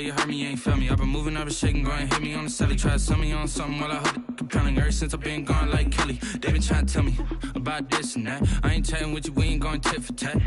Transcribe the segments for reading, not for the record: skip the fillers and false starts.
you heard me, you ain't feel me. I've been moving, I've been shaking, go and hit me on the celly. Try to sell me on something while I hold it compelling. Ever since I've been gone like Kelly, they been trying to tell me about this and that. I ain't chatting with you, we ain't going tit for tat.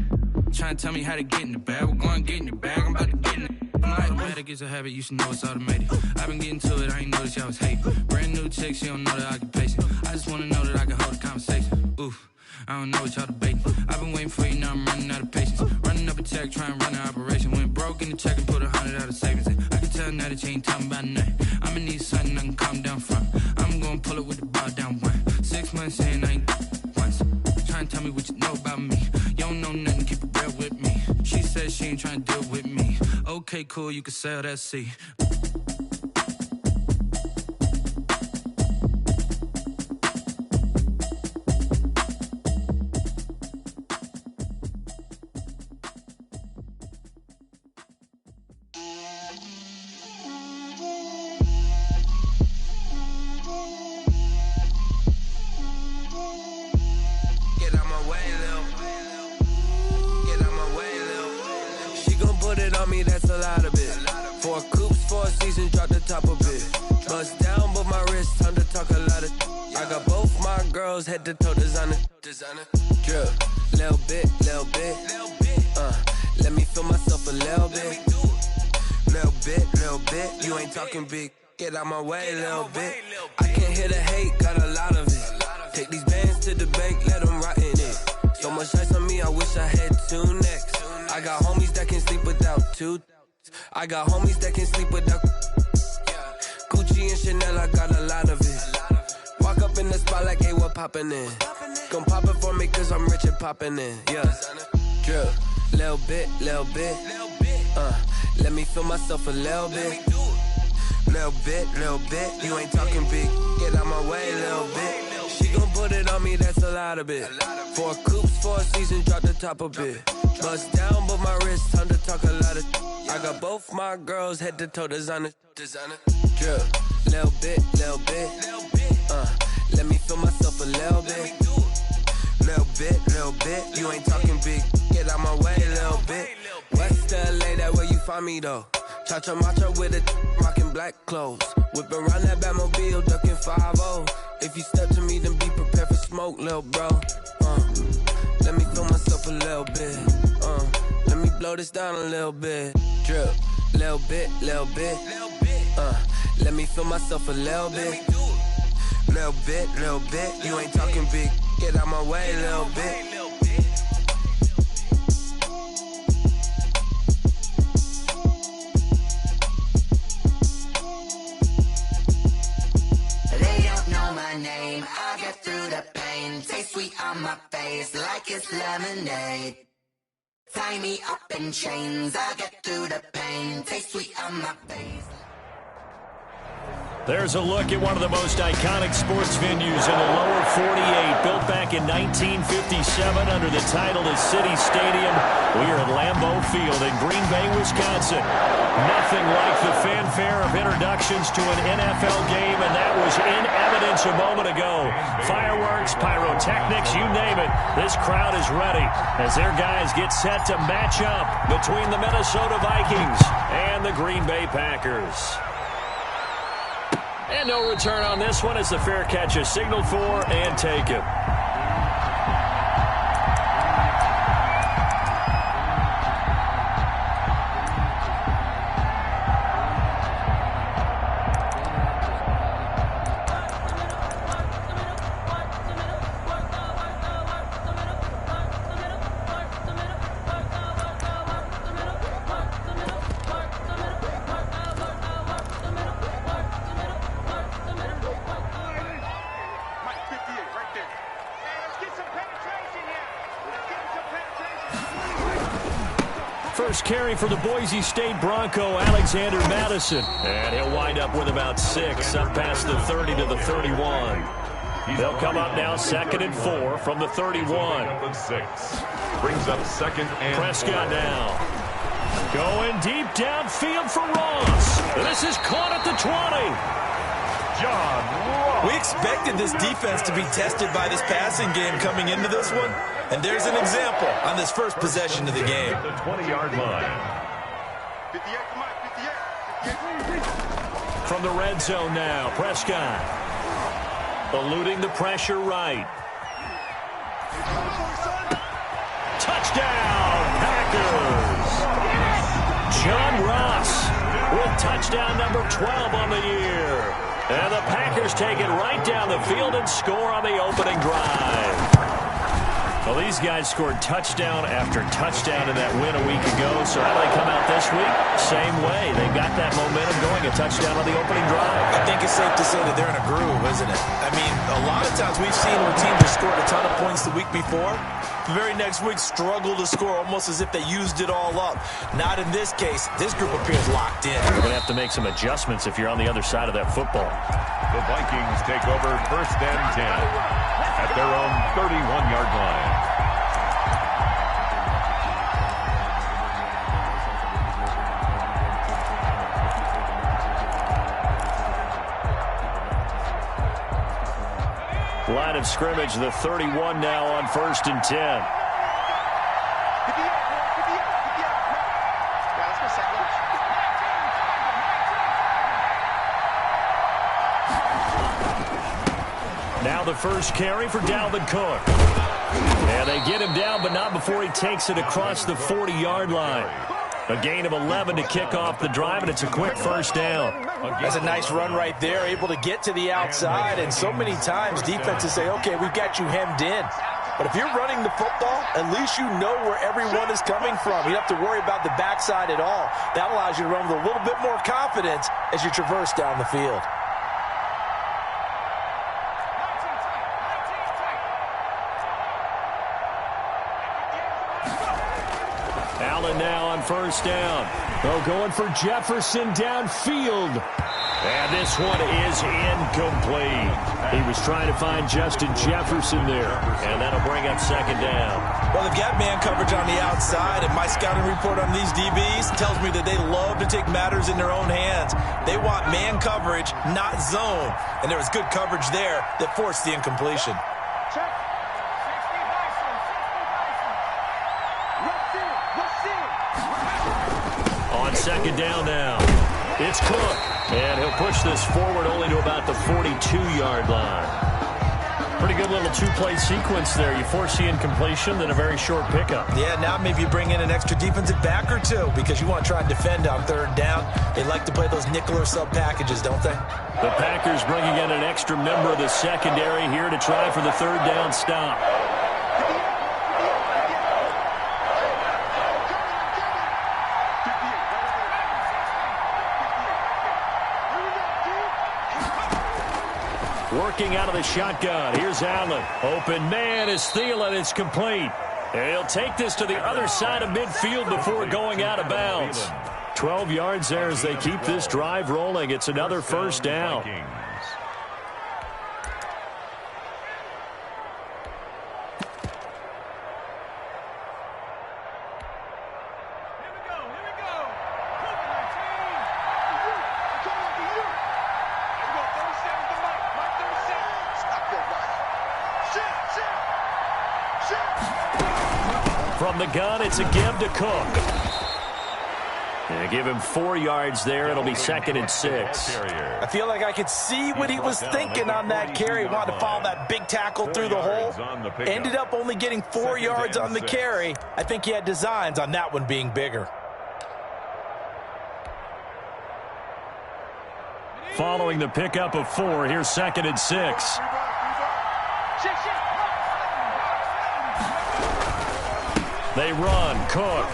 Trying to tell me how to get in the bag, we're going to get in the bag, I'm about to get in it. I'm like, automatic is a habit, you should know it's automated. I've been getting to it, I ain't noticed y'all was hating. Brand new chick, she don't know the occupation. I just wanna know that I can hold a conversation. Oof, I don't know what y'all debating. I've been waiting for you, now I'm running out of patience. Running up a check, trying to run an operation. Went broke in the check and put 100 out of savings in. I can tell now that you ain't talking about nothing. I'ma need something I can calm down from. I'm gonna pull it with the bar down one. 6 months in, I ain't once. Trying to tell me what you know about me. You don't know nothing, keep it real with me. She said she ain't trying to deal with me. Okay, cool, you can sell that seat. Head to toe designer, drip, little bit, let me feel myself a little bit, you ain't talking big, get out my way, little bit, I can't hear the hate, got a lot of it, take these bands to the bank, let them rot in it, so much ice on me, I wish I had 2 necks, I got homies that can sleep without 2, I got homies that can sleep without, Gucci and Chanel, I got a lot of it, walk up in the spot like, hey, what poppin' in? Gon' pop it for me cause I'm rich and poppin' in, yeah. Drip, little bit, let me feel myself a little bit. Little bit, you ain't talking big, get out my way, little bit. She gon' put it on me, that's a lot of it. 4 coupes, 4 seasons, drop the top a bit. Bust down, but my wrist, time to talk a lot of. I got both my girls, head to toe designer. Drip, little bit, let me feel myself a little bit. Little bit, you ain't talking big, get out my way, little bit. West LA, that where you find me though. Cha-cha macha with a rockin' black clothes. Whip around that Batmobile, ducking 5-0. If you step to me, then be prepared for smoke, little bro. Let me feel myself a little bit. Let me blow this down a little bit. Drip, little bit. Let me feel myself a little bit. Little bit, you ain't talking big, get out my way, little bit. They don't know my name, I get through the pain. Taste sweet on my face like it's lemonade. Tie me up in chains, I get through the pain. Taste sweet on my face. There's a look at one of the most iconic sports venues in the lower 48, built back in 1957 under the title of City Stadium. We are at Lambeau Field in Green Bay, Wisconsin. Nothing like the fanfare of introductions to an NFL game, and that was in evidence a moment ago. Fireworks, pyrotechnics, you name it. This crowd is ready as their guys get set to match up between the Minnesota Vikings and the Green Bay Packers. And no return on this one as the fair catch is signaled for and taken. First carry for the Boise State Bronco, Alexander Madison. And he'll wind up with about 6, up past the 30 to the 31. They'll come up now 2nd and 4 from the 31. Brings up 2nd and Prescott 4. Now. Going deep downfield for Ross. This is caught at the 20. John Ross. We expected this defense to be tested by this passing game coming into this one. And there's an example on this first possession of the game. The 20-yard line. 58, come on, 58. From the red zone now, Prescott. Eluding the pressure right. Touchdown, Packers! John Ross with touchdown number 12 on the year. And the Packers take it right down the field and score on the opening drive. Well, these guys scored touchdown after touchdown in that win a week ago. So how do they come out this week? Same way. They got that momentum going, a touchdown on the opening drive. I think it's safe to say that they're in a groove, isn't it? I mean, a lot of times we've seen where teams have scored a ton of points the week before. The very next week struggle to score almost as if they used it all up. Not in this case. This group appears locked in. You're going to have to make some adjustments if you're on the other side of that football. The Vikings take over 1st and 10 at their own 31-yard line. Line of scrimmage, the 31 now on 1st and 10. Now the first carry for Dalvin Cook. And they get him down, but not before he takes it across the 40-yard line. A gain of 11 to kick off the drive, and it's a quick first down. That's a nice run right there, able to get to the outside. And so many times defenses say, okay, we've got you hemmed in. But if you're running the football, at least you know where everyone is coming from. You don't have to worry about the backside at all. That allows you to run with a little bit more confidence as you traverse down the field. Allen now on first down. Oh, going for Jefferson downfield. And this one is incomplete. He was trying to find Justin Jefferson there. And that'll bring up second down. Well, they've got man coverage on the outside, and my scouting report on these DBs tells me that they love to take matters in their own hands. They want man coverage, not zone. And there was good coverage there that forced the incompletion. On second down now, it's Cook. And he'll push this forward only to about the 42-yard line. Pretty good little two-play sequence there. You force the incompletion, then a very short pickup. Yeah, now maybe you bring in an extra defensive back or two because you want to try and defend on third down. They like to play those nickel or sub packages, don't they? The Packers bringing in an extra member of the secondary here to try for the third down stop. Working out of the shotgun. Here's Allen. Open man is Thielen. It's complete. He'll take this to the other side of midfield before going out of bounds. 12 yards there as they keep this drive rolling. It's another first down. From the gun, it's a give to Cook. And give him 4 yards there. It'll be 2nd and 6. I feel like I could see what he was thinking on that carry. He wanted to follow that big tackle through the hole. Ended up only getting 4 yards on the carry. I think he had designs on that one being bigger. Following the pickup of 4, here's 2nd and 6. They run, Cook.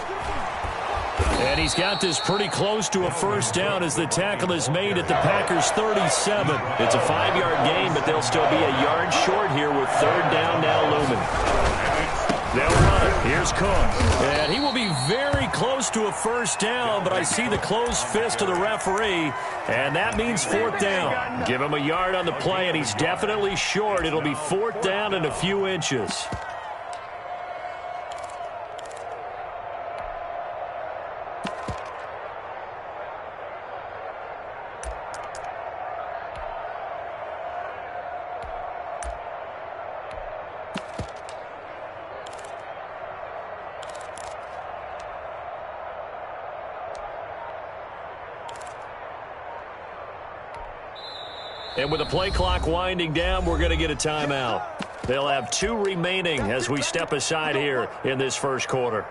And he's got this pretty close to a first down as the tackle is made at the Packers' 37. It's a 5-yard gain, but they'll still be a yard short here with third down now looming. They'll run. Here's Cook. And he will be very close to a first down, but I see the closed fist of the referee, and that means 4th down. Give him a yard on the play, and he's definitely short. It'll be 4th down and a few inches. And with the play clock winding down, we're going to get a timeout. They'll have 2 remaining as we step aside here in this first quarter.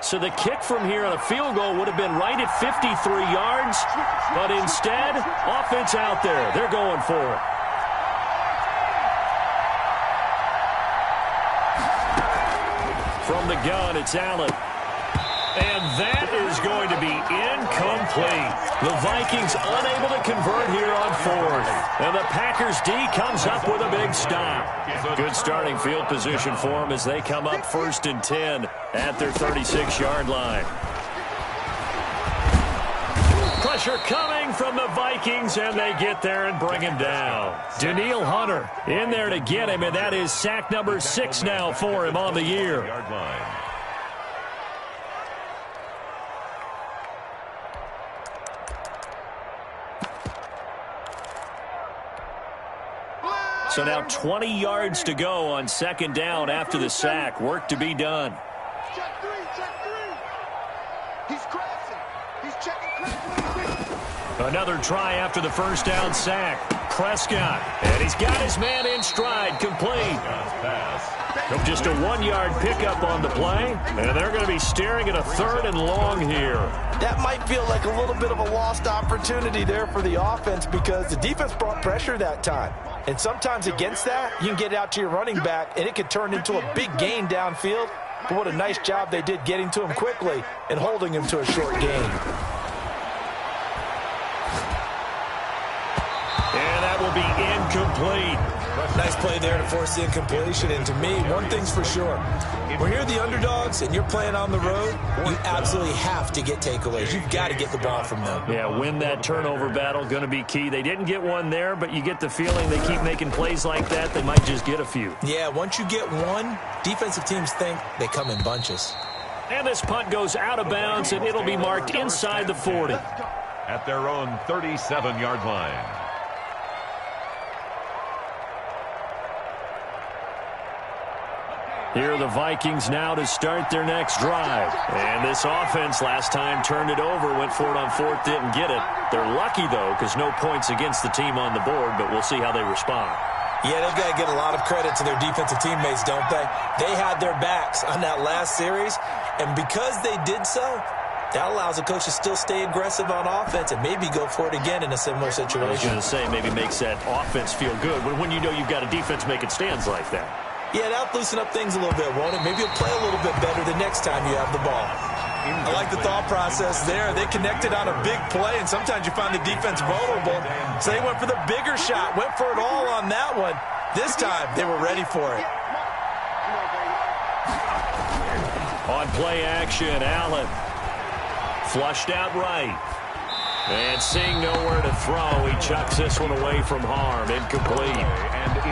So the kick from here on a field goal would have been right at 53 yards, but instead, offense out there. They're going for it. From the gun, it's Allen. And that is going to be incomplete. The Vikings unable to convert here on 4th. And the Packers D comes up with a big stop. Good starting field position for them as they come up 1st and 10 at their 36-yard line. Pressure coming from the Vikings, and they get there and bring him down. Danielle Hunter in there to get him, and that is sack number 6 now for him on the year. So now 20 yards to go on 2nd down after the sack. Work to be done. Check 3, check 3. He's crashing. He's checking. Another try after the 1st down sack. Prescott. And he's got his man in stride. Complete. Just a 1-yard pickup on the play. And they're going to be staring at a 3rd and long here. That might feel like a little bit of a lost opportunity there for the offense because the defense brought pressure that time. And sometimes against that, you can get it out to your running back, and it could turn into a big gain downfield. But what a nice job they did getting to him quickly and holding him to a short gain. And that will be incomplete. Nice play there to force the incompletion. And to me, one thing's for sure. When you're the underdogs and you're playing on the road, you absolutely have to get takeaways. You've got to get the ball from them. Yeah, win that turnover battle, going to be key. They didn't get one there, but you get the feeling they keep making plays like that, they might just get a few. Yeah, once you get one, defensive teams think they come in bunches. And this punt goes out of bounds, and it'll be marked inside the 40. At their own 37-yard line. Here are the Vikings now to start their next drive. And this offense last time turned it over, went for it on 4th, didn't get it. They're lucky, though, because no points against the team on the board, but we'll see how they respond. Yeah, they've got to get a lot of credit to their defensive teammates, don't they? They had their backs on that last series, and because they did so, that allows the coach to still stay aggressive on offense and maybe go for it again in a similar situation. I was going to say, maybe makes that offense feel good when you know you've got a defense making stands like that. Yeah, that'll loosen up things a little bit, won't it? Maybe you'll play a little bit better the next time you have the ball. I like the thought process there. They connected on a big play, and sometimes you find the defense vulnerable. So they went for the bigger shot, went for it all on that one. This time, they were ready for it. On play action, Allen. Flushed out right. And seeing nowhere to throw, he chucks this one away from harm. Incomplete.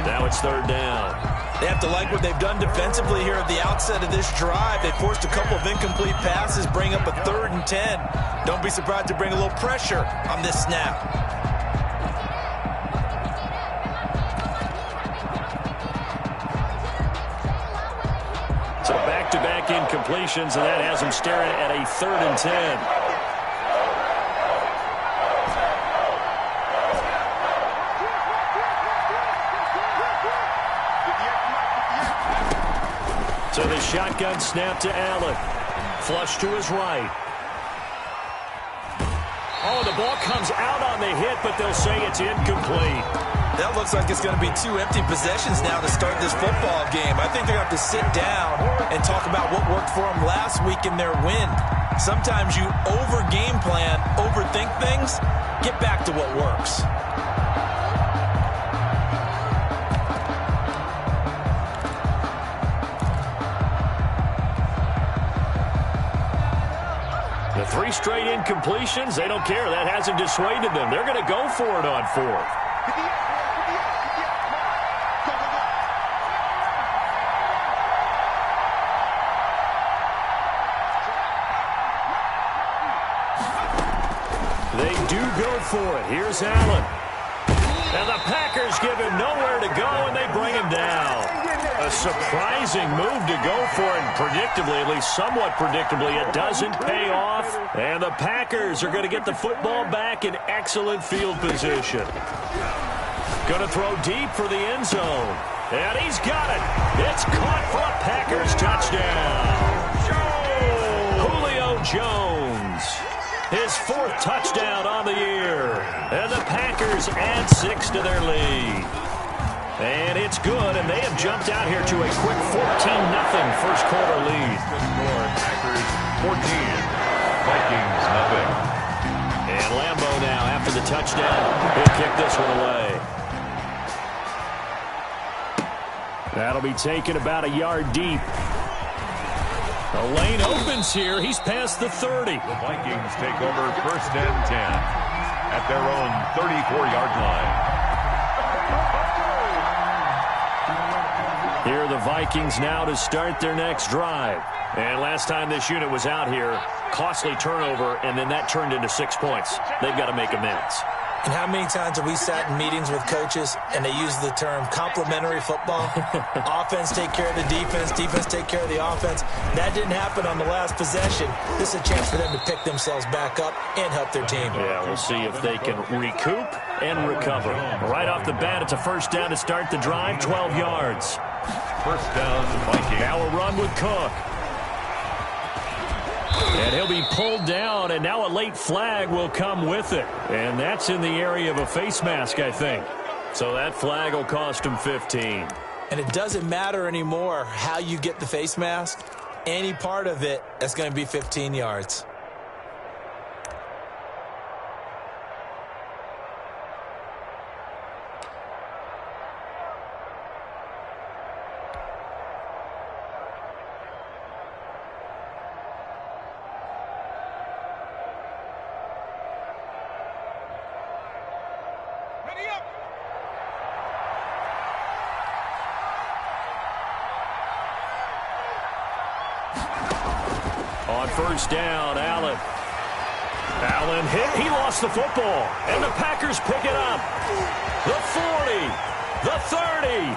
Now it's 3rd down. They have to like what they've done defensively here at the outset of this drive. They forced a couple of incomplete passes, bring up a 3rd and 10. Don't be surprised to bring a little pressure on this snap. So back-to-back incompletions, and that has them staring at a 3rd and 10. So the shotgun snap to Allen. Flush to his right. Oh, the ball comes out on the hit, but they'll say it's incomplete. That looks like it's going to be 2 empty possessions now to start this football game. I think they're going to have to sit down and talk about what worked for them last week in their win. Sometimes you over-game plan, overthink things, get back to what works. The 3 straight incompletions, they don't care. That hasn't dissuaded them. They're going to go for it on 4th. go for it. Here's Allen. And the Packers give him nowhere to go, and they bring him down. A surprising move to go for it, and predictably, at least somewhat predictably, it doesn't pay off. And the Packers are going to get the football back in excellent field position. Going to throw deep for the end zone. And he's got it. It's caught for a Packers touchdown. Julio Jones. His 4th touchdown on the year. And the Packers add 6 to their lead. And it's good, and they have jumped out here to a quick 14-0 first quarter lead. Packers 14, Vikings nothing. And Lambo now, after the touchdown, he'll kick this one away. That'll be taken about a yard deep. The lane opens here. He's past the 30. The Vikings take over 1st and 10 at their own 34-yard line. Here are the Vikings now to start their next drive. And last time this unit was out here, costly turnover, and then that turned into 6 points. They've got to make amends. And how many times have we sat in meetings with coaches and they use the term complementary football? Offense take care of the defense, defense take care of the offense. That didn't happen on the last possession. This is a chance for them to pick themselves back up and help their team. Yeah, we'll see if they can recoup and recover. Right off the bat, it's a first down to start the drive, 12 yards. First down, Vikings. Now a run with Cook. And he'll be pulled down, and now a late flag will come with it. And that's in the area of a face mask, I think. So that flag will cost him 15. And it doesn't matter anymore how you get the face mask. Any part of it, that's going to be 15 yards. On first down, Allen. Allen hit. He lost the football. And the Packers pick it up. The 40, the 30,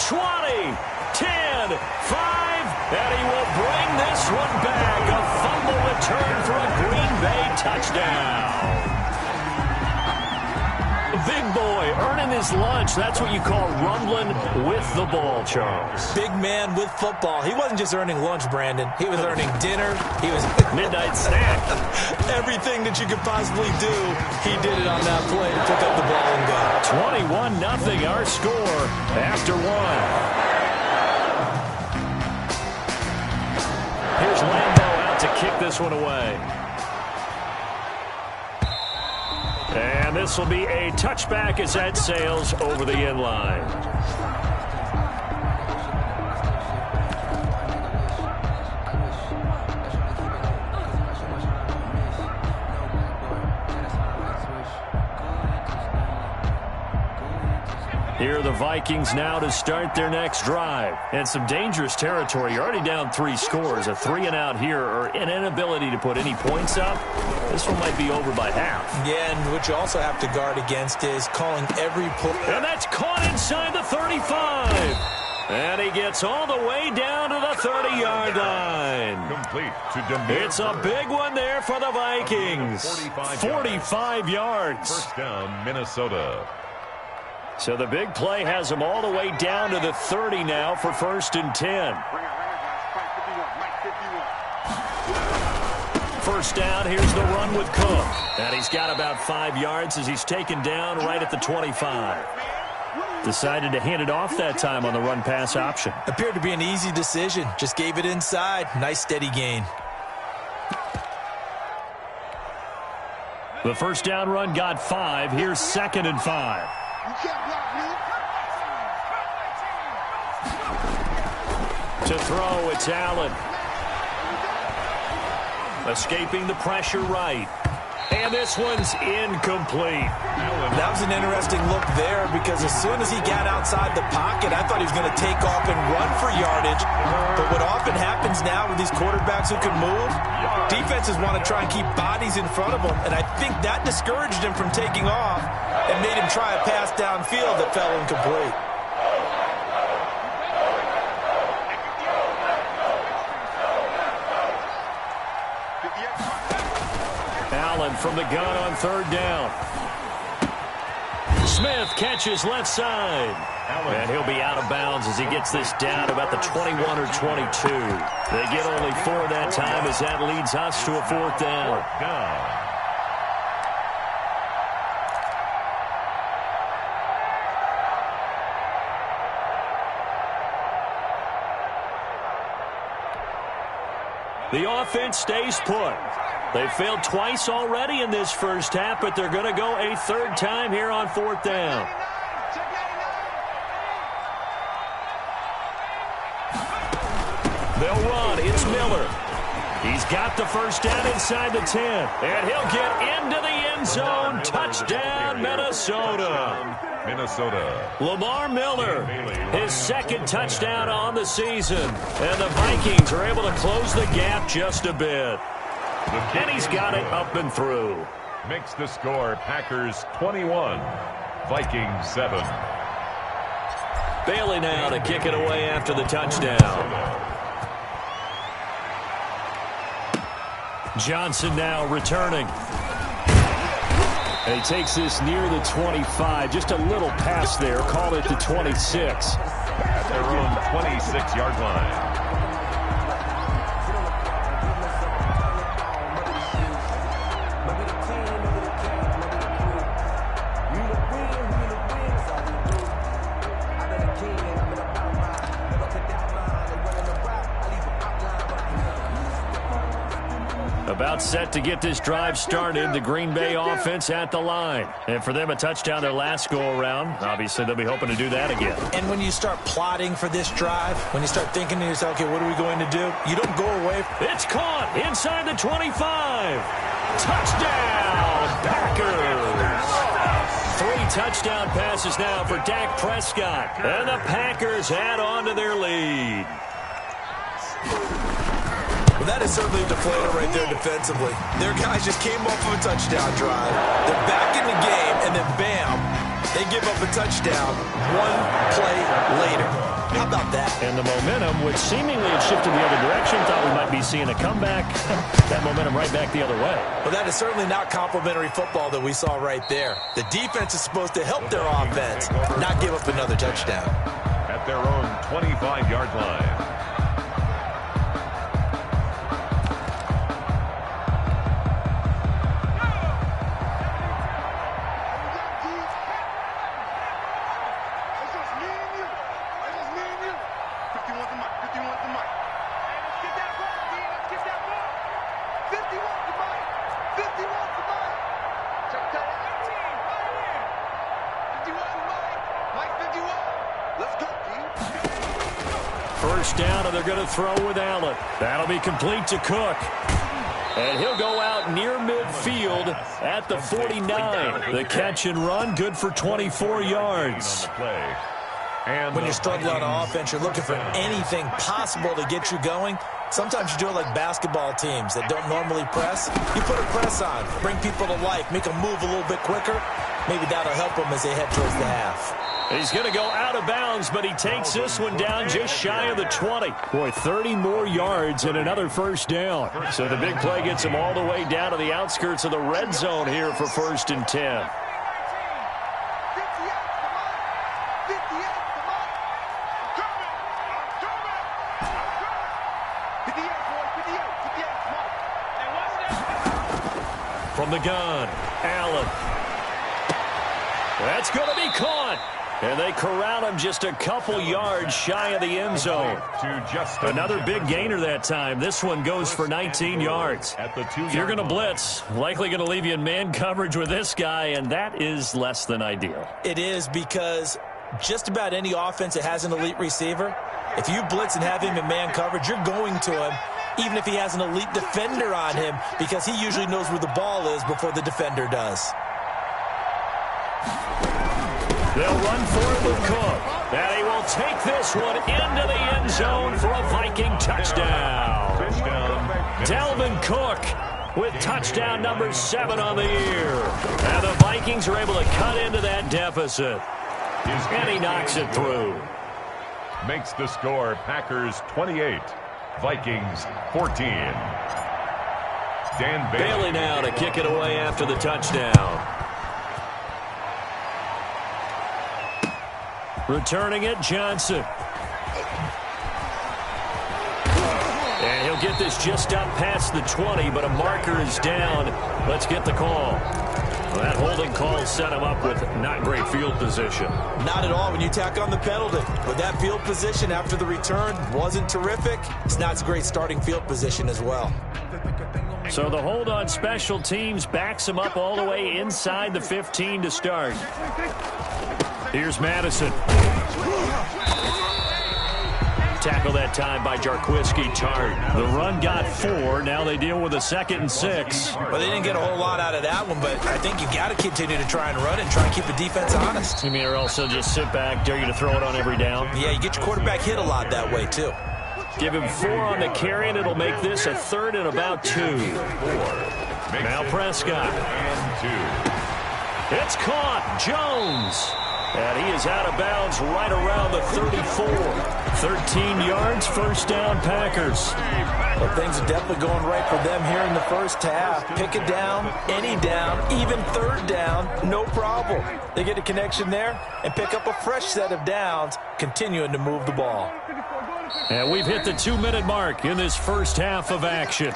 20, 10, 5. And he will bring this one back. A fumble return for a Green Bay touchdown. Big boy earning his lunch. That's what you call rumbling with the ball, Charles. Big man with football. He wasn't just earning lunch, Brandon. He was earning dinner. He was midnight snack. Everything that you could possibly do, he did it on that play to pick up the ball and go. 21-0 our score after one. Here's Lambo out to kick this one away. And this will be a touchback as that sails over the end line. Here are the Vikings now to start their next drive. And some dangerous territory. You're already down 3 scores. A 3-and-out here or an inability to put any points up. This one might be over by half. Yeah, and what you also have to guard against is calling every play. And that's caught inside the 35. And he gets all the way down to the 30-yard line. Complete to Demir. It's a big one there for the Vikings. 45 yards. First down, Minnesota. So the big play has them all the way down to the 30 now for 1st and 10. First down, here's the run with Cook. And he's got about 5 yards as he's taken down right at the 25. Decided to hand it off that time on the run-pass option. Appeared to be an easy decision. Just gave it inside. Nice steady gain. The first down run got 5. Here's 2nd and 5. To throw, it's Allen. Escaping the pressure right. And this one's incomplete. That was an interesting look there because as soon as he got outside the pocket, I thought he was going to take off and run for yardage. But what often happens now with these quarterbacks who can move, defenses want to try and keep bodies in front of them, and I think that discouraged him from taking off and made him try a pass downfield that fell incomplete. Allen from the gun on third down. Smith catches left side. And he'll be out of bounds as he gets this down about the 21 or 22. They get only 4 that time as that leads us to a fourth down. The offense stays put. They failed twice already in this first half, but they're going to go a third time here on fourth down. They'll run. It's Miller. He's got the first down inside the 10. And he'll get into the end zone. Touchdown, Minnesota. Lamar Miller, his second touchdown on the season. And the Vikings are able to close the gap just a bit. And he's got it up and through. Makes the score Packers 21, Vikings 7. Bailey now to kick it away after the touchdown. Johnson now returning. And he takes this near the 25. Just a little pass there. Call it the 26. At their own 26-yard line. About set to get this drive started. The Green Bay offense at the line. And for them, a touchdown their last go-around. Obviously, they'll be hoping to do that again. And when you start plotting for this drive, when you start thinking to yourself, okay, what are we going to do? You don't go away. It's caught inside the 25. Touchdown, Packers. 3 touchdown passes now for Dak Prescott. And the Packers add on to their lead. Well, that is certainly a deflator right there defensively. Their guys just came off of a touchdown drive. They're back in the game, and then bam, they give up a touchdown 1 play later. How about that? And the momentum, which seemingly had shifted the other direction, thought we might be seeing a comeback. That momentum right back the other way. Well, that is certainly not complimentary football that we saw right there. The defense is supposed to help their offense, not give up another touchdown. At their own 25-yard line. First down, and they're going to throw with Allen. That'll be complete to Cook. And he'll go out near midfield at the 49. The catch and run, good for 24 yards. When you're struggling on offense, you're looking for anything possible to get you going. Sometimes you do it like basketball teams that don't normally press. You put a press on, bring people to life, make them move a little bit quicker. Maybe that'll help them as they head towards the half. He's going to go out of bounds, but he takes this one down just shy of the 20. Boy, 30 more yards and another first down. So the big play gets him all the way down to the outskirts of the red zone here for 1st and 10. From the gun, Allen. That's going to be caught. And they corral him just a couple yards shy of the end zone. Another big gainer that time. This one goes for 19 yards. If you're going to blitz, likely going to leave you in man coverage with this guy, and that is less than ideal. It is, because just about any offense that has an elite receiver, if you blitz and have him in man coverage, you're going to him, even if he has an elite defender on him, because he usually knows where the ball is before the defender does. They'll run for it with Cook. And he will take this one into the end zone for a Viking touchdown. Dalvin Cook with touchdown number 7 on the year. And the Vikings are able to cut into that deficit. And he knocks it through. Makes the score Packers 28, Vikings 14. Dan Bailey now to kick it away after the touchdown. Returning it, Johnson. And he'll get this just up past the 20, but a marker is down. Let's get the call. Well, that holding call set him up with not great field position. Not at all when you tack on the penalty. But that field position after the return wasn't terrific. It's not a great starting field position as well. So the hold on special teams backs him up all the way inside the 15 to start. Here's Madison. Tackle that time by Jarquiski Tart. The run got 4. Now they deal with a 2nd and 6. Well, they didn't get a whole lot out of that one, but I think you got to continue to try and run it and try and keep the defense honest. You mean or also just sit back, dare you to throw it on every down? Yeah, you get your quarterback hit a lot that way, too. Give him 4 on the carry, and it'll make this a 3rd and about 2. Now Prescott. It's caught. Jones. And he is out of bounds right around the 34. 13 yards, first down, Packers. Well, things are definitely going right for them here in the first half. Pick it down, any down, even 3rd down, no problem. They get a connection there and pick up a fresh set of downs, continuing to move the ball. And we've hit the 2-minute mark in this first half of action.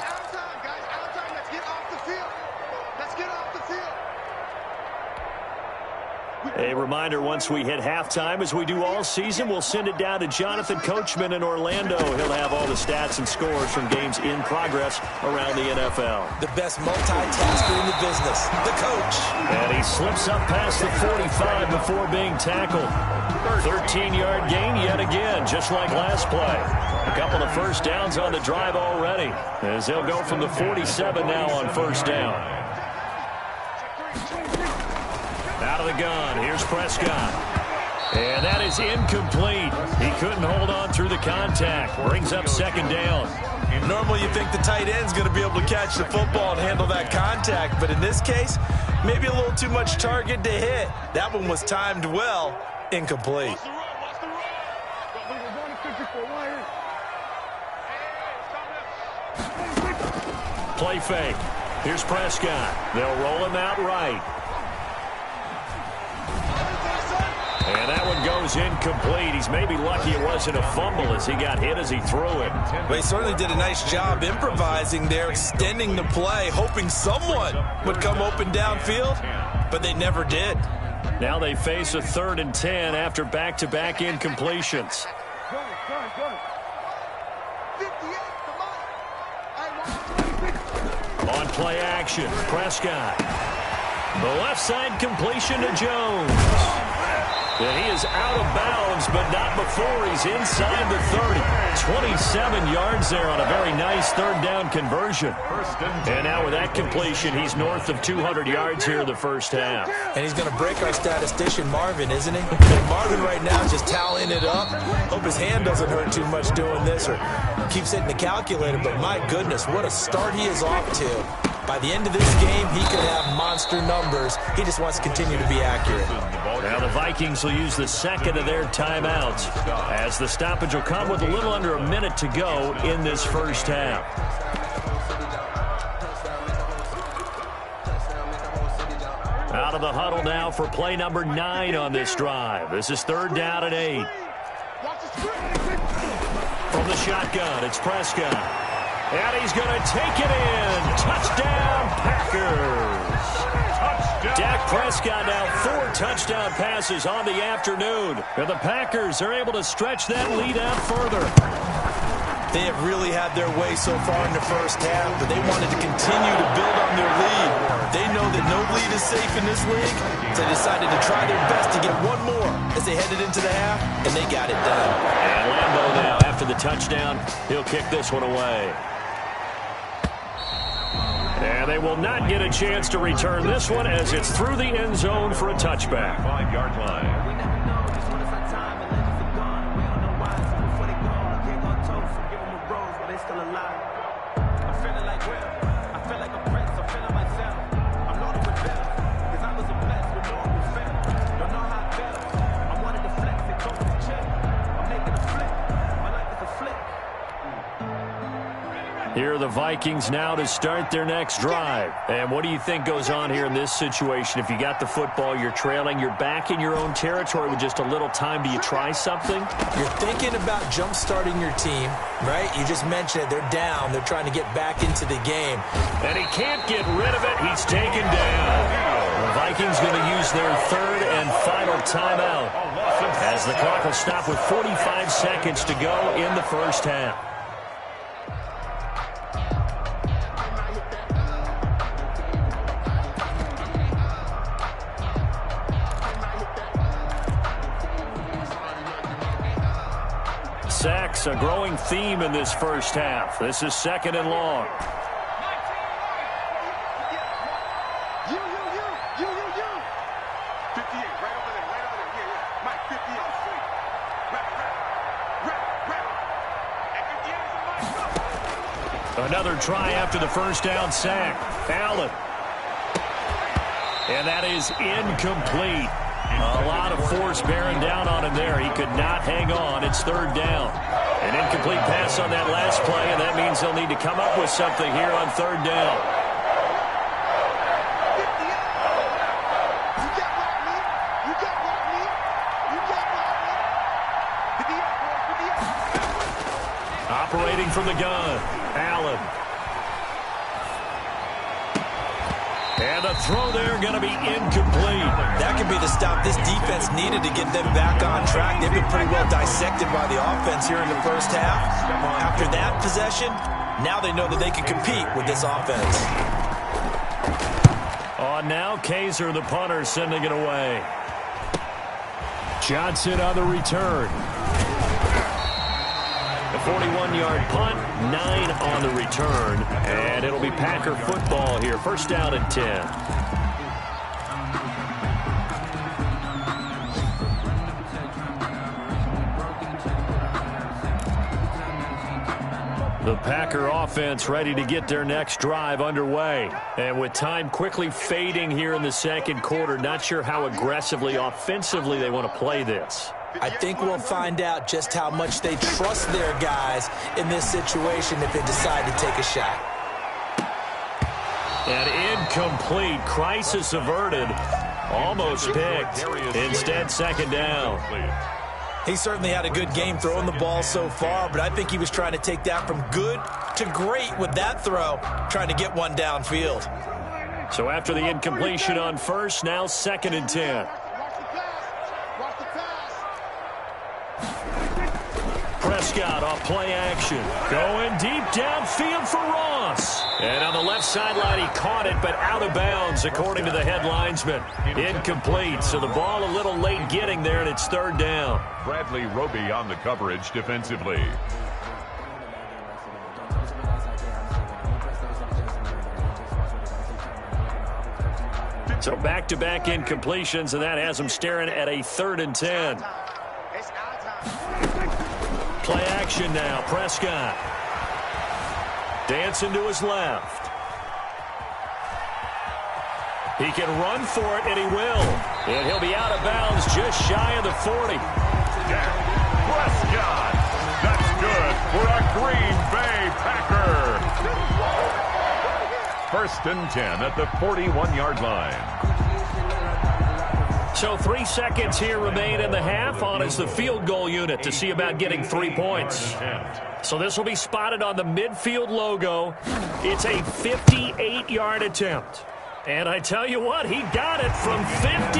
A reminder, once we hit halftime, as we do all season, we'll send it down to Jonathan Coachman in Orlando. He'll have all the stats and scores from games in progress around the NFL. The best multitasker in the business, the coach. And he slips up past the 45 before being tackled. 13-yard gain yet again, just like last play. A couple of first downs on the drive already, as they'll go from the 47 now on first down. Out of the gun, here's Prescott. And that is incomplete. He couldn't hold on through the contact. Brings up 2nd down. Normally you think the tight end's going to be able to catch the football and handle that contact, but in this case, maybe a little too much target to hit. That one was timed well, incomplete. Play fake. Here's Prescott. They'll roll him out right. And that one goes incomplete. He's maybe lucky it wasn't a fumble as he got hit as he threw it. Well, he certainly did a nice job improvising there, extending the play, hoping someone would come open downfield, but they never did. Now they face a 3rd and 10 after back-to-back incompletions. On play action, Prescott. The left side completion to Jones. And he is out of bounds, but not before he's inside the 30. 27 yards there on a very nice 3rd down conversion. And now with that completion, he's north of 200 yards here in the first half. And he's going to break our statistician, Marvin, isn't he? Marvin right now is just tallying it up. Hope his hand doesn't hurt too much doing this or keeps hitting the calculator. But my goodness, what a start he is off to. By the end of this game, he could have monster numbers. He just wants to continue to be accurate. Now the Vikings will use the 2nd of their timeouts as the stoppage will come with a little under a minute to go in this first half. Out of the huddle now for play number 9 on this drive. This is 3rd down and 8. From the shotgun, it's Prescott. And he's going to take it in. Touchdown, Packers. Touchdown. Dak Prescott now 4 touchdown passes on the afternoon. And the Packers are able to stretch that lead out further. They have really had their way so far in the first half, but they wanted to continue to build on their lead. They know that no lead is safe in this league, so they decided to try their best to get one more as they headed into the half, and they got it done. And Lambo now, after the touchdown, he'll kick this one away. And they will not get a chance to return this one as it's through the end zone for a touchback. 5-yard line. Here are the Vikings now to start their next drive. And what do you think goes on here in this situation? If you got the football, you're trailing, you're back in your own territory with just a little time. Do you try something? You're thinking about jump-starting your team, right? You just mentioned it. They're down. They're trying to get back into the game. And he can't get rid of it. He's taken down. The Vikings going to use their third and final timeout as the clock will stop with 45 seconds to go in the first half. Sacks, a growing theme in this first half. This is second and long. You. 58, right over there. Yeah. Mike, 58. Right. Another try after the first down sack. Allen. And that is incomplete. A lot of force bearing down on him there. He could not hang on. It's third down. An incomplete pass on that last play, and that means they'll need to come up with something here on third down. Operating from the gun, Allen. And the throw there going to be incomplete. That could be the stop this defense needed to get them back on track. They've been pretty well dissected by the offense here in the first half. After that possession, now they know that they can compete with this offense. Now Kaiser, the punter, sending it away. Johnson on the return. A 41-yard punt, 9 on the return, and it'll be Packer football here. First down and 10. The Packer offense ready to get their next drive underway. And with time quickly fading here in the second quarter, not sure how aggressively, offensively they want to play this. I think we'll find out just how much they trust their guys in this situation if they decide to take a shot. And incomplete. Crisis averted. Almost picked. Instead, second down. He certainly had a good game throwing the ball so far, but I think he was trying to take that from good to great with that throw, trying to get one downfield. So after the incompletion on first, now second and 10. Prescott off play action. Going deep downfield for Ross. And on the left sideline, he caught it, but out of bounds, according to the head linesman. Incomplete, so the ball a little late getting there, and it's third down. Bradley Roby on the coverage defensively. So back-to-back incompletions, and that has him staring at a third and 10. Play action now, Prescott. Dancing to his left. He can run for it, and he will. And he'll be out of bounds just shy of the 40. Dak Prescott. That's good for a Green Bay Packer. First and 10 at the 41-yard line. So 3 seconds here remain in the half. On is the field goal unit to see about getting 3 points. So this will be spotted on the midfield logo. It's a 58-yard attempt. And I tell you what, he got it from 58.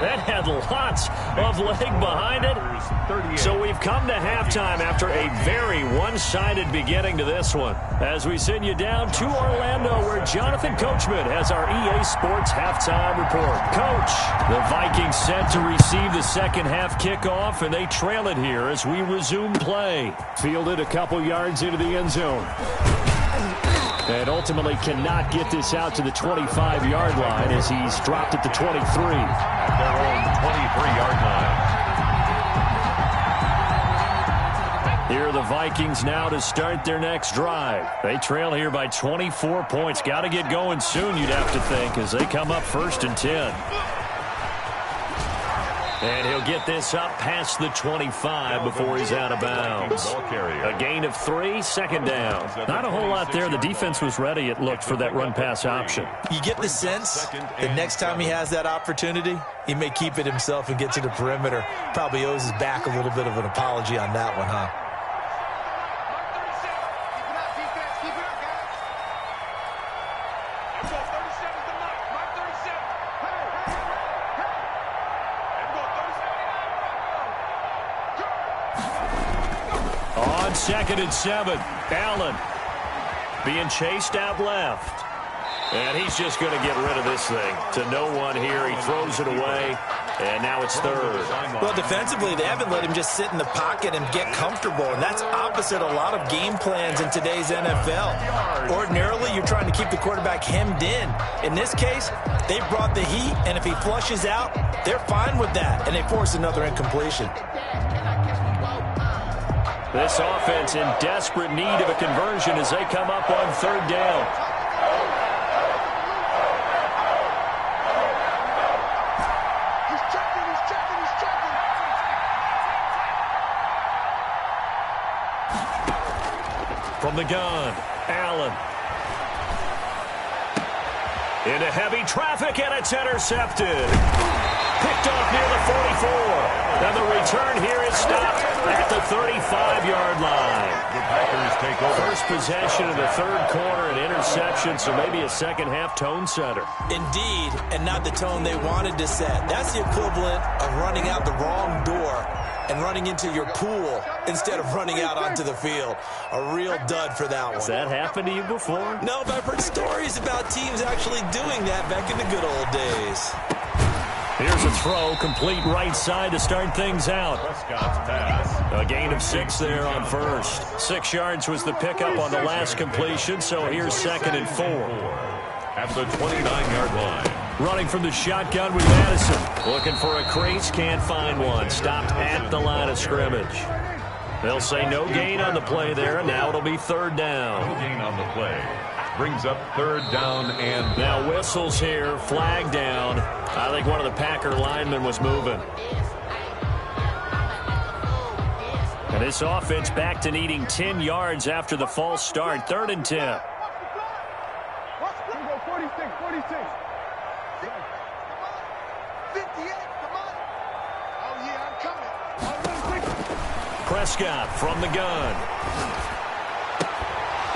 That had lots of leg behind it. So we've come to halftime after a very one-sided beginning to this one. As we send you down to Orlando, where Jonathan Coachman has our EA Sports halftime report. Coach, the Vikings set to receive the second half kickoff, and they trail it here as we resume play. Fielded a couple yards into the end zone. And ultimately cannot get this out to the 25-yard line as he's dropped at the 23. At their own 23-yard line. Here are the Vikings now to start their next drive. They trail here by 24 points. Got to get going soon, you'd have to think, as they come up first and 10. And he'll get this up past the 25 before he's out of bounds. A gain of 3, second down. Not a whole lot there. The defense was ready, it looked, for that run-pass option. You get the sense that next time he has that opportunity, he may keep it himself and get to the perimeter. Probably owes his back a little bit of an apology on that one, huh? On 2nd and 7, Allen being chased out left. And he's just going to get rid of this thing to no one here. He throws it away, and now it's 3rd. Well, defensively, they haven't let him just sit in the pocket and get comfortable, and that's opposite a lot of game plans in today's NFL. Ordinarily, you're trying to keep the quarterback hemmed in. In this case, they brought the heat, and if he flushes out, they're fine with that, and they force another incompletion. This offense in desperate need of a conversion as they come up on 3rd down. From the gun, Allen. Into heavy traffic, and it's intercepted. Picked off near the 44. And the return here is stopped at the 35-yard line. The Packers take over. First possession in the 3rd quarter, an interception, so maybe a second-half tone setter. Indeed, and not the tone they wanted to set. That's the equivalent of running out the wrong door and running into your pool instead of running out onto the field. A real dud for that one. Has that happened to you before? No, but I've heard stories about teams actually doing that back in the good old days. Here's a throw, complete right side to start things out. Prescott's pass. A gain of 6 there on 1st. 6 yards was the pickup on the last completion, so here's 2nd and 4. At the 29-yard line. Running from the shotgun with Madison. Looking for a crease, can't find one. Stopped at the line of scrimmage. They'll say no gain on the play there, and now it'll be 3rd down. No gain on the play. Brings up 3rd down and... Now whistles here, flag down. I think one of the Packer linemen was moving. And this offense back to needing 10 yards after the false start. 3rd and 10. 46, 46. 58, come on. Oh, yeah, I'm coming. Prescott from the gun.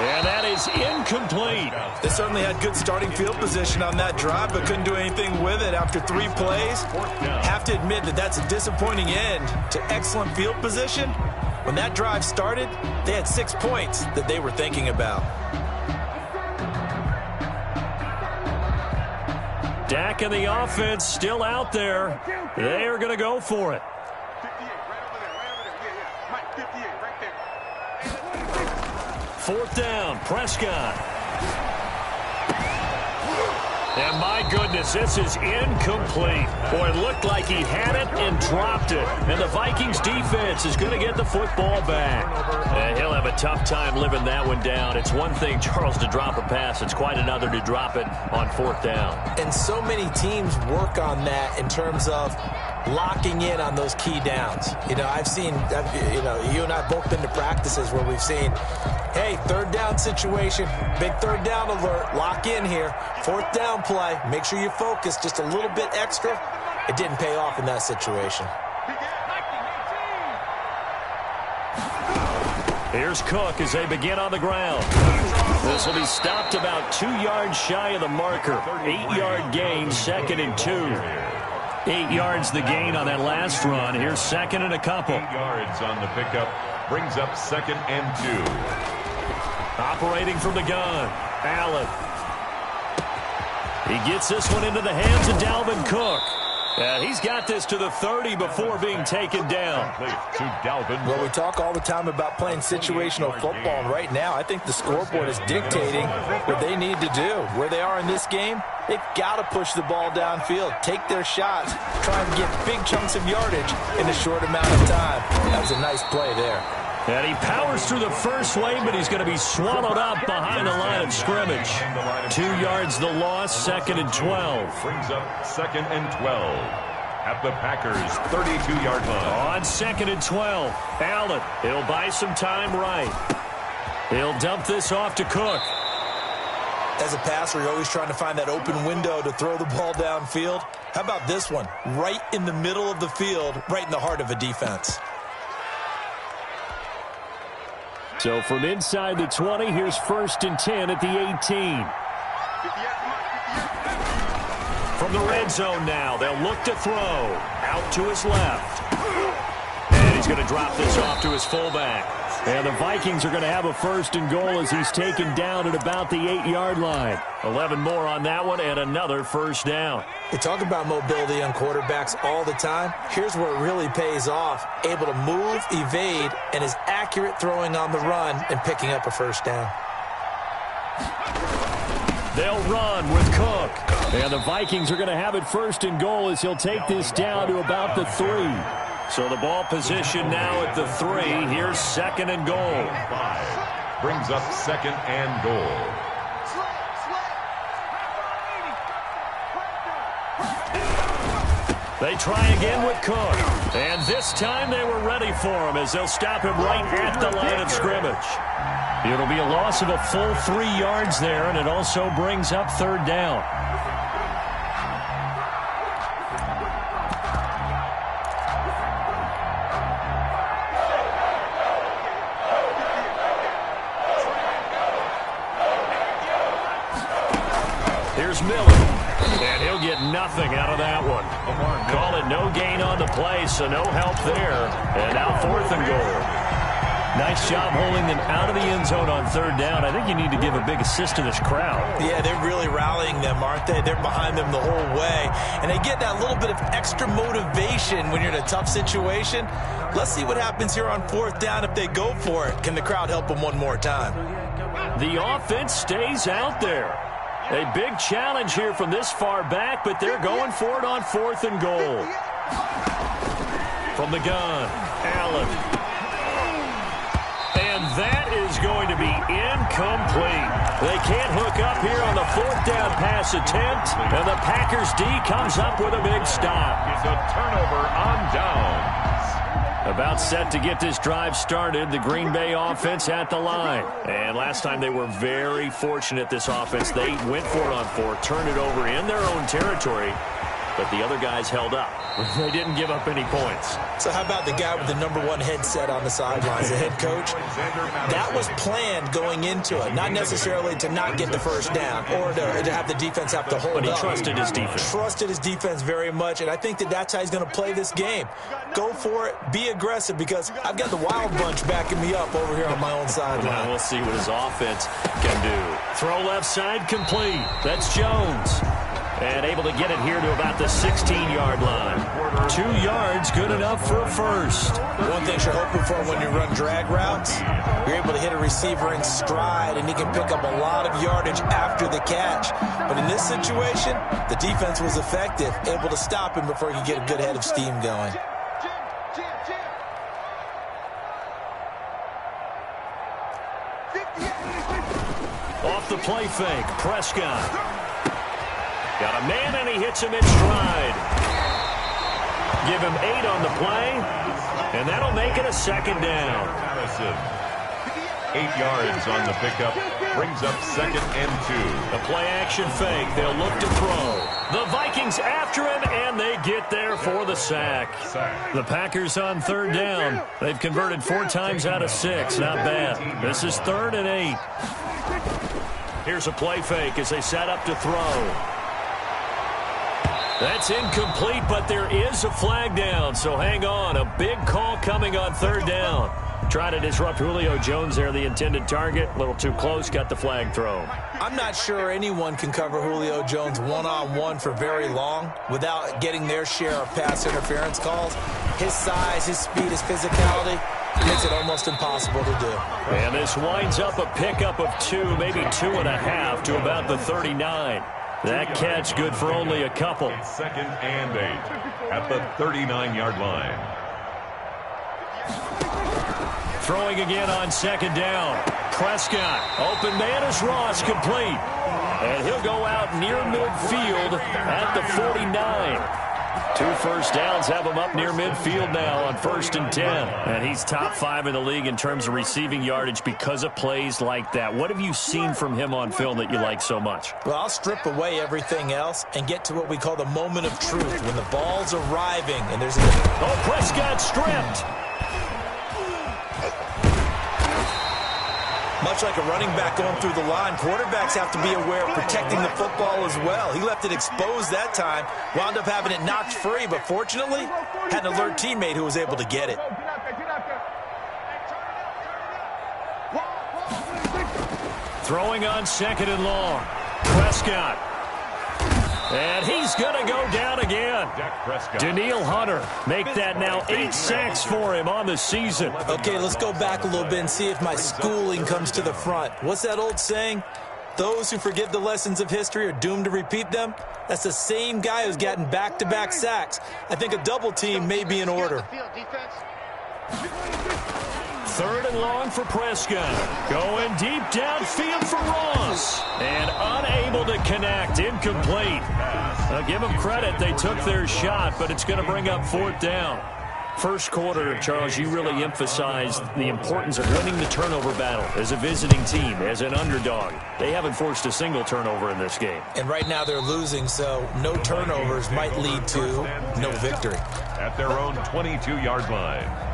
And that is incomplete. They certainly had good starting field position on that drive, but couldn't do anything with it after 3 plays. Have to admit that that's a disappointing end to excellent field position. When that drive started, they had 6 points that they were thinking about. Dak and the offense still out there. They are going to go for it. 58, right over there, yeah. Mike, 58, right there. 4th down, Prescott. And my goodness, this is incomplete. Boy, it looked like he had it and dropped it. And the Vikings defense is going to get the football back. And he'll have a tough time living that one down. It's one thing, Charles, to drop a pass. It's quite another to drop it on 4th down. And so many teams work on that in terms of locking in on those key downs. You know, I've seen, you and I have both been to practices where we've seen, hey, 3rd down situation, big 3rd down alert, lock in here, 4th down play, make sure you focus just a little bit extra. It didn't pay off in that situation. Here's Cook as they begin on the ground. This will be stopped about 2 yards shy of the marker. 8-yard gain, 2nd and 2. 8 yards the gain on that last run. Here's 2nd and a couple. 8 yards on the pickup. Brings up 2nd and 2. Operating from the gun, Allen. He gets this one into the hands of Dalvin Cook. He's got this to the 30 before being taken down. To Dalvin. Well, we talk all the time about playing situational football, and right now I think the scoreboard is dictating what they need to do. Where they are in this game, they've got to push the ball downfield, take their shots, try and get big chunks of yardage in a short amount of time. That was a nice play there. And he powers through the first wave, but he's going to be swallowed up behind the line of scrimmage. 2 yards the loss, 2nd and 12. Brings up 2nd and 12. at the Packers' 32-yard line. On 2nd and 12, Allen, he'll buy some time right. He'll dump this off to Cook. As a passer, you're always trying to find that open window to throw the ball downfield. How about this one? Right in the middle of the field, right in the heart of a defense. So from inside the 20, here's 1st and 10 at the 18. From the red zone now, they'll look to throw. Out to his left. And he's going to drop this off to his fullback. And the Vikings are going to have a 1st and goal as he's taken down at about the 8-yard line. 11 more on that one and another 1st down. We talk about mobility on quarterbacks all the time. Here's where it really pays off. Able to move, evade, and is accurate throwing on the run and picking up a 1st down. They'll run with Cook. And the Vikings are going to have it 1st and goal as he'll take this down to about the 3. So the ball position now at the 3. Here's 2nd and goal. 5 brings up 2nd and goal. They try again with Cook. And this time they were ready for him as they'll stop him right at the line of scrimmage. It'll be a loss of a full 3 yards there, and it also brings up 3rd down. Here's Miller, and he'll get nothing out of that one. Call it no gain on the play, so no help there. And now 4th and goal. Nice job holding them out of the end zone on 3rd down. I think you need to give a big assist to this crowd. Yeah, they're really rallying them, aren't they? They're behind them the whole way. And they get that little bit of extra motivation when you're in a tough situation. Let's see what happens here on 4th down if they go for it. Can the crowd help them one more time? The offense stays out there. A big challenge here from this far back, but they're going for it on 4th and goal. From the gun, Allen. And that is going to be incomplete. They can't hook up here on the 4th down pass attempt, and the Packers D comes up with a big stop. It's a turnover on downs. About set to get this drive started, the Green Bay offense at the line. And last time they were very fortunate, this offense. They went for it on 4, turned it over in their own territory, but the other guys held up. They didn't give up any points. So how about the guy with the #1 headset on the sidelines, the head coach? That was planned going into it, not necessarily to not get the 1st down or to have the defense have to hold up. But he trusted his defense. Trusted his defense very much, and I think that's how he's going to play this game. Go for it, be aggressive, because I've got the Wild Bunch backing me up over here on my own sideline. Well, we'll see what his offense can do. Throw left side complete. That's Jones. And able to get it here to about the 16-yard line. 2 yards, good enough for a 1st. One thing you're hoping for when you run drag routes, you're able to hit a receiver in stride, and he can pick up a lot of yardage after the catch. But in this situation, the defense was effective, able to stop him before he could get a good head of steam going. Off the play fake, Prescott. Got a man, and he hits him in stride. Give him 8 on the play, and that'll make it a 2nd down. 8 yards on the pickup, brings up 2nd and 2. The play-action fake, they'll look to throw. The Vikings after him, and they get there for the sack. The Packers on 3rd down. They've converted 4 times out of 6. Not bad. This is 3rd and 8. Here's a play fake as they set up to throw. That's incomplete, but there is a flag down, so hang on. A big call coming on 3rd down. Trying to disrupt Julio Jones there, the intended target. A little too close, got the flag thrown. I'm not sure anyone can cover Julio Jones one-on-one for very long without getting their share of pass interference calls. His size, his speed, his physicality makes it almost impossible to do. And this winds up a pickup of 2, maybe 2.5 to about the 39. That catch good for only a couple. 2nd and 8 at the 39-yard line. Throwing again on 2nd down. Prescott, open man is Ross, complete. And he'll go out near midfield at the 49. 2 first downs have him up near midfield now on 1st and 10. And he's top 5 in the league in terms of receiving yardage because of plays like that. What have you seen from him on film that you like so much? Well, I'll strip away everything else and get to what we call the moment of truth, when the ball's arriving and there's a... Oh, Prescott stripped. Much like a running back going through the line, quarterbacks have to be aware of protecting the football as well. He left it exposed that time, wound up having it knocked free, but fortunately, had an alert teammate who was able to get it. Throwing on 2nd and long. Prescott. And he's going to go down again. Danielle Hunter make that now 8 sacks for him on the season. Okay, let's go back a little bit and see if my schooling comes to the front. What's that old saying? Those who forget the lessons of history are doomed to repeat them. That's the same guy who's gotten back-to-back sacks. I think a double team may be in order. 3rd and long for Prescott. Going deep downfield for Ross. And unable to connect. Incomplete. Now give them credit. They took their shot, but it's going to bring up 4th down. First quarter, Charles, you really emphasized the importance of winning the turnover battle as a visiting team, as an underdog. They haven't forced a single turnover in this game. And right now they're losing, so no turnovers might lead to no victory. At their own 22-yard line.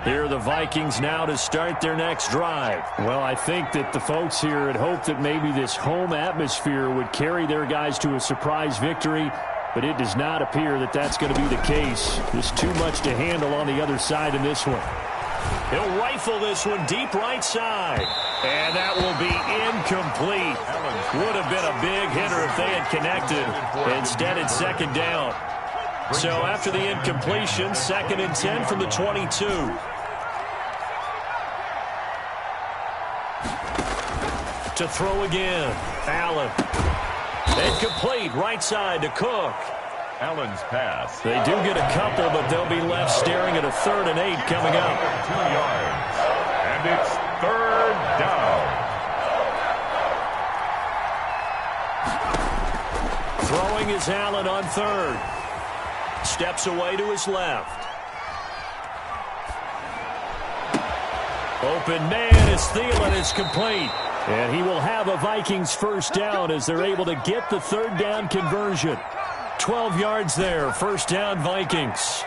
Here are the Vikings now to start their next drive. Well, I think that the folks here had hoped that maybe this home atmosphere would carry their guys to a surprise victory, but it does not appear that that's going to be the case. There's too much to handle on the other side in this one. He'll rifle this one deep right side. And that will be incomplete. Would have been a big hitter if they had connected. Instead, it's 2nd down. So after the incompletion, 2nd and 10 from the 22. To throw again. Allen. Incomplete. Right side to Cook. Allen's pass. They do get a couple, but they'll be left staring at a 3rd and 8 coming up. 2 yards. And it's 3rd down. Throwing is Allen on 3rd. Steps away to his left. Open man is Thielen. It's complete. And he will have a Vikings first down as they're able to get the 3rd down conversion. 12 yards there. First down, Vikings.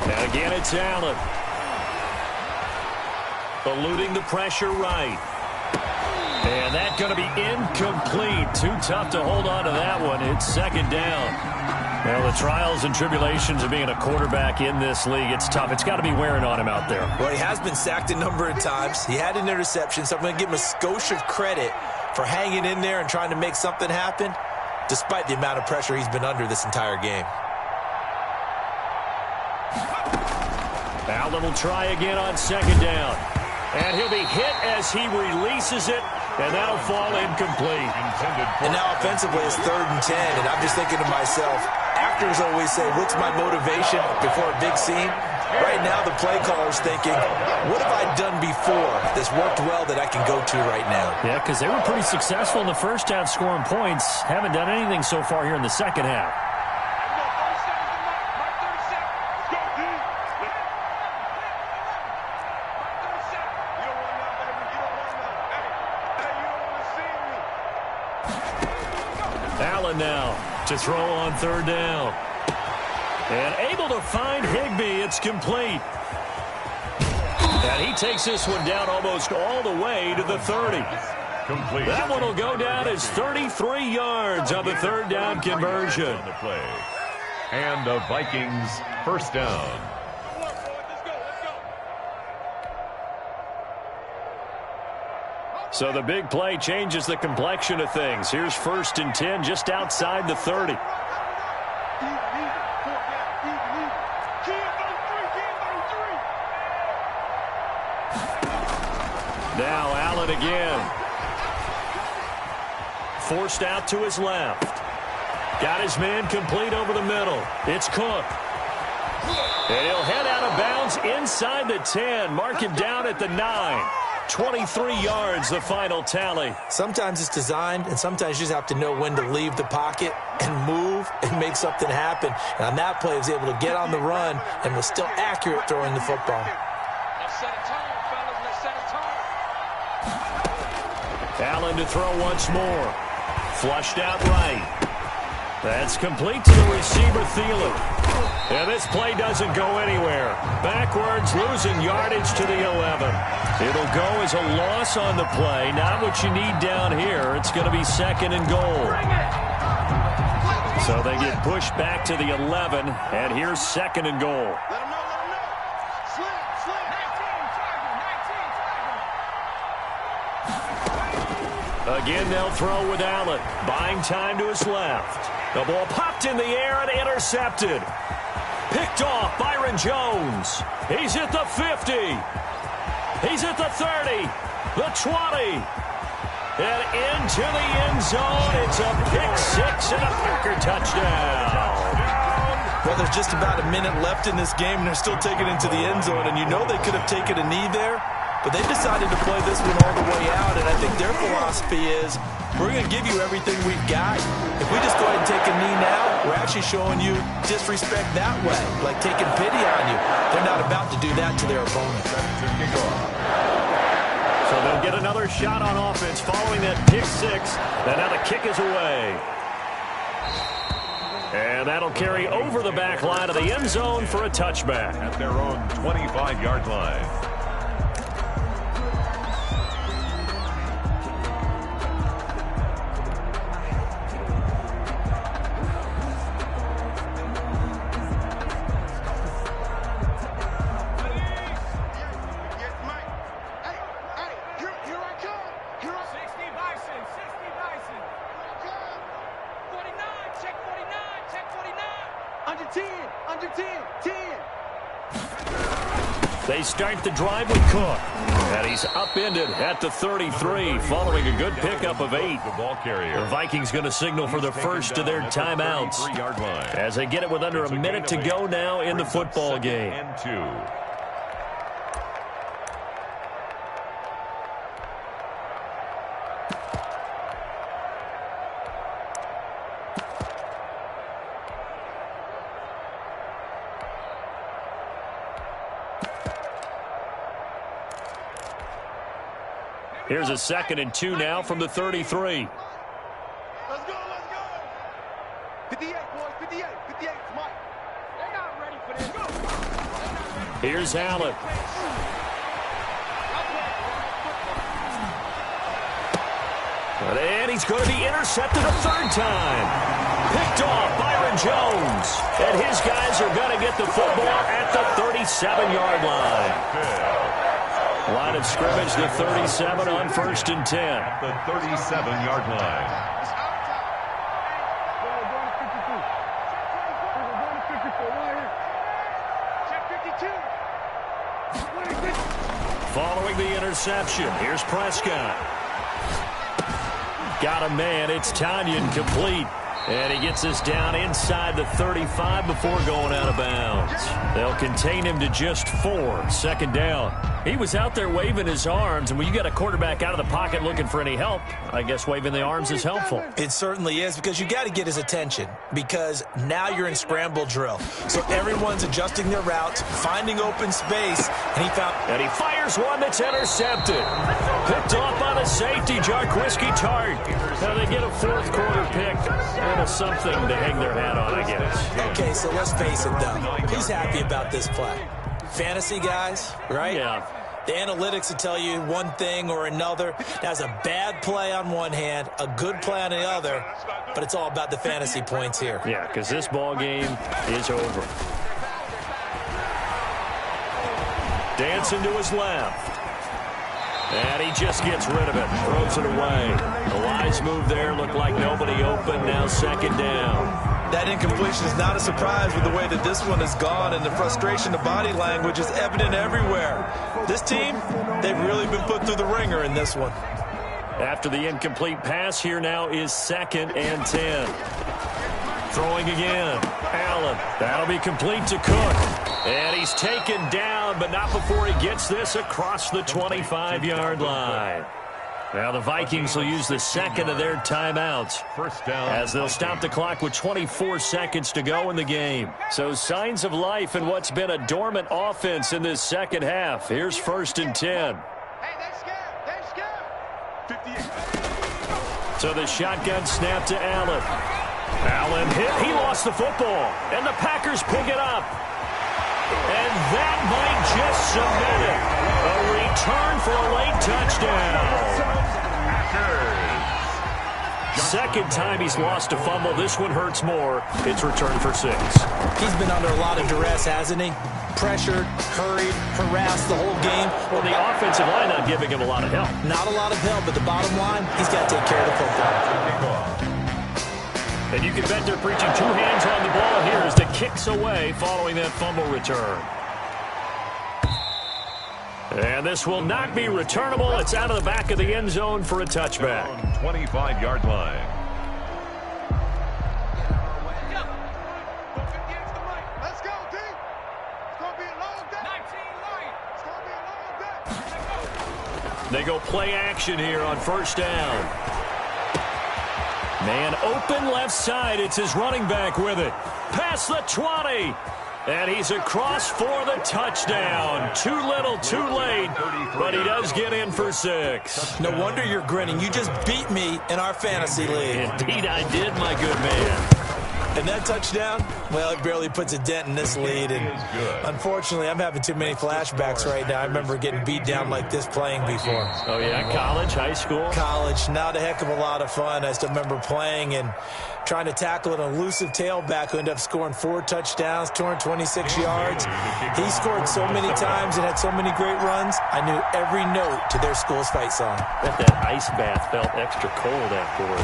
And again, it's Allen. Eluding the pressure right. And that's going to be incomplete. Too tough to hold on to that one. It's 2nd down. Well, the trials and tribulations of being a quarterback in this league, it's tough. It's got to be wearing on him out there. Well, he has been sacked a number of times. He had an interception, so I'm going to give him a skosh of credit for hanging in there and trying to make something happen, despite the amount of pressure he's been under this entire game. Allen will try again on 2nd down. And he'll be hit as he releases it, and that'll fall incomplete. And now offensively it's 3rd and 10, and I'm just thinking to myself, actors always say, what's my motivation before a big scene? Right now the play caller's thinking, what have I done before that's worked well that I can go to right now? Yeah, because they were pretty successful in the first half scoring points. Haven't done anything so far here in the second half. Allen now to throw on 3rd down. And able to find Higbee. It's complete. And he takes this one down almost all the way to the 30. Complete. That one will go down as 33 yards on the 3rd down conversion. On the play. And the Vikings first down. So the big play changes the complexion of things. Here's 1st and 10 just outside the 30. Now Allen again. Forced out to his left. Got his man complete over the middle. It's Cook. And he'll head out of bounds inside the 10. Mark him down at the 9. 23 yards, the final tally. Sometimes it's designed, and sometimes you just have to know when to leave the pocket and move and make something happen. And on that play, he was able to get on the run and was still accurate throwing the football. Let's set a tone, fellas. Let's set a tone. Allen to throw once more. Flushed out right. That's complete to the receiver, Thielen. And this play doesn't go anywhere. Backwards, losing yardage to the 11. It'll go as a loss on the play. Not what you need down here. It's going to be second and goal. So they get pushed back to the 11, and here's second and goal. Let him know, let him know. Slip, slip. 19, Again, they'll throw with Allen. Buying time to his left. The ball popped in the air and intercepted. Picked off Byron Jones. He's at the 50. He's at the 30. The 20. And into the end zone. It's a pick six and a Packer touchdown. Well, there's just about a minute left in this game, and they're still taking it into the end zone. And you know they could have taken a knee there, but they decided to play this one all the way out. And I think their philosophy is, we're going to give you everything we've got. If we just go ahead and take a knee now, we're actually showing you disrespect that way, like taking pity on you. They're not about to do that to their opponent. So they'll get another shot on offense following that pick six. And now the kick is away. And that'll carry over the back line of the end zone for a touchback. At their own 25-yard line. They start the drive with Cook. And he's upended at the 33 following a good pickup of 8. The ball carrier. The Vikings going to signal for the first of their timeouts as they get it with under a minute to go now in the football game. And 2. Here's a 2nd and 2 now from the 33. Let's go, let's go. 58, boys, 58, 58, Mike. They're not ready for this. Go. Here's Allen. And he's going to be intercepted a 3rd time. Picked off Byron Jones. And his guys are going to get the football at the 37-yard line. Line of scrimmage, the 37 on 1st and 10. At the 37-yard line. Following the interception, here's Prescott. Got a man, it's Tanyan complete. And he gets this down inside the 35 before going out of bounds. They'll contain him to just 4. 2nd down. He was out there waving his arms, and when you got a quarterback out of the pocket looking for any help, I guess waving the arms is helpful. It certainly is, because you got to get his attention, because now you're in scramble drill. So everyone's adjusting their routes, finding open space, and he fires one that's intercepted. Picked off by the safety, Jarquiski Tart. Now they get a 4th quarter pick. A little something to hang their hat on, I guess. Okay, so let's face it, though. Who's happy about this play? Fantasy guys, right? Yeah. The analytics will tell you one thing or another. That's a bad play on one hand, a good play on the other, but it's all about the fantasy points here. Yeah, because this ball game is over. Dancing to his left. And he just gets rid of it, throws it away. The wise move there, looked like nobody open, now 2nd down. That incompletion is not a surprise with the way that this one has gone, and the frustration, the body language is evident everywhere. This team, they've really been put through the ringer in this one. After the incomplete pass, here now is 2nd and 10. Throwing again. Allen. That'll be complete to Cook. And he's taken down, but not before he gets this across the 25-yard line. Now the Vikings will use the second of their timeouts First down, as they'll stop the clock with 24 seconds to go in the game. So signs of life in what's been a dormant offense in this second half. Here's 1st and 10. Hey, they're scared. They're scared. 58. So the shotgun snap to Allen. Allen hit. He lost the football. And the Packers pick it up. And that might just submit it. A return for a late touchdown. Second time he's lost a fumble. This one hurts more. It's returned for 6. He's been under a lot of duress, hasn't he? Pressured, hurried, harassed the whole game. Well, the offensive line not giving him a lot of help. Not a lot of help, but the bottom line, he's got to take care of the football. And you can bet they're preaching 2 hands on the ball here as the kick's away following that fumble return. And this will not be returnable. It's out of the back of the end zone for a touchback. 25-yard line. Let's go, D. It's going to be a long day. 19 light. It's going to be a long day. They go play action here on 1st down. Man open left side. It's his running back with it. Past the 20. And he's across for the touchdown. Too little, too late. But he does get in for 6. No wonder you're grinning. You just beat me in our fantasy league. Indeed I did, my good man. And that touchdown, well, it barely puts a dent in this lead. And unfortunately, I'm having too many flashbacks right now. I remember getting beat down like this playing before. Oh, yeah? College, high school? College. Not a heck of a lot of fun. I still remember playing and trying to tackle an elusive tailback who ended up scoring 4 touchdowns, 226 yards. He scored so many times and had so many great runs, I knew every note to their school's fight song. Bet that ice bath felt extra cold afterwards.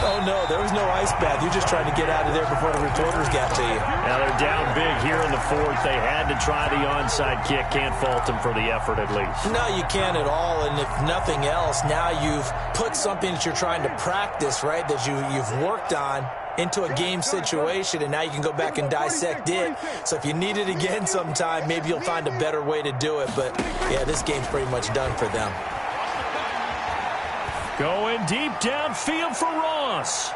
Oh, no, there was no ice bath. You're just trying to get out of there before the reporters got to you. Now they're down big here in the 4th. They had to try the onside kick. Can't fault them for the effort at least. No, you can't at all. And if nothing else, now you've put something that you're trying to practice, right, that you've worked on into a game situation, and now you can go back and dissect it. So if you need it again sometime, maybe you'll find a better way to do it. But, yeah, this game's pretty much done for them. Going deep downfield for Ross.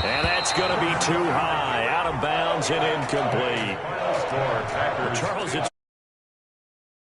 And that's going to be too high. Out of bounds and incomplete. Charles, it's